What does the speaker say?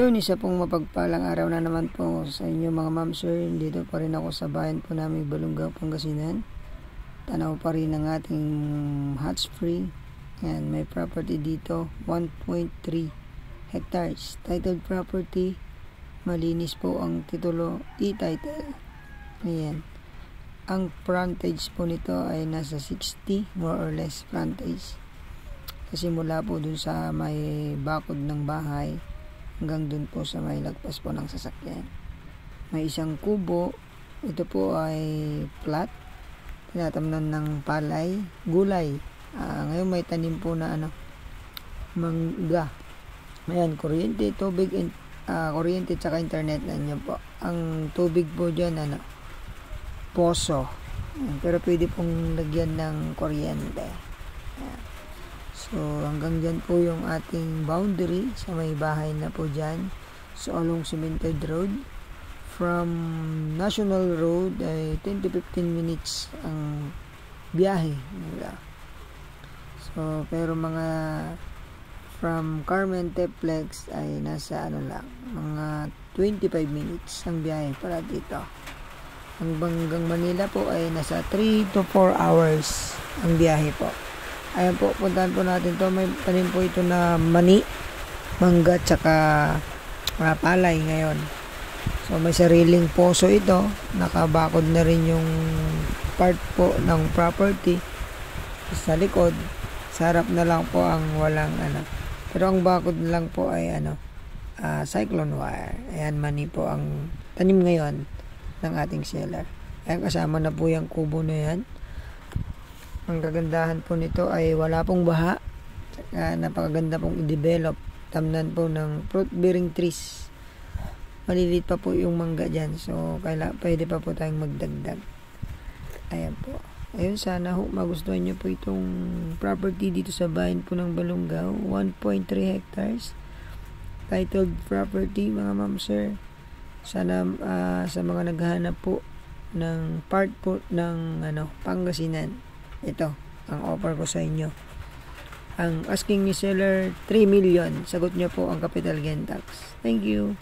Ayun, isa pong mapagpalang araw na naman po sa inyo mga ma'am sir. Dito pa rin ako sa bayan po namin Balungaw, Pangasinan. Tanaw pa rin ang ating hot spring. Yan, may property dito, 1.3 hectares. Titled property, malinis po ang titulo, e-title. Ayan. Ang frontage po nito ay nasa 60, more or less frontage. Kasi mula po dun sa may bakod ng bahay, hanggang dun po sa may lagpas po ng sasakyan. May isang kubo. Ito po ay flat. Tinatamnan ng palay, gulay. Ngayon may tanim po na mangga. Ayan, kuryente, tubig, kuryente tsaka internet na nyo po. Ang tubig po dyan, poso. Pero pwede pong lagyan ng kuryente. Ayan. So, hanggang dyan po yung ating boundary sa may bahay na po dyan. So, along Cemented Road. From National Road ay 10 to 15 minutes ang biyahe. So, pero mga from Carmen Teplex ay nasa mga 25 minutes ang biyahe para dito. Hanggang Manila po ay nasa 3 to 4 hours ang biyahe po. Ayan po, puntahan po natin to. May tanim po ito na mani, mangga, tsaka palay ngayon. So, may sariling poso ito. Nakabakod na rin yung part po ng property sa likod. Sa harap na lang po ang walang Pero ang bakod na lang po ay cyclone wire. Ayan, mani po ang tanim ngayon ng ating seller. Ayan, kasama na po yung kubo na yan. Ang kagandahan po nito ay wala pong baha. Napakaganda pong i-develop. Tamnan po ng fruit-bearing trees. Maliliit pa po yung mangga dyan. So, pwede pa po tayong magdagdag. Ayan po. Ayun, sana magustuhan nyo po itong property dito sa bayan po ng Balungaw. 1.3 hectares. Titled property, mga ma'am sir. Sana sa mga naghahanap po ng part po ng Pangasinan. Ito, ang offer ko sa inyo. Ang asking ni seller, 3 million. Sagot nyo po ang capital gain tax. Thank you.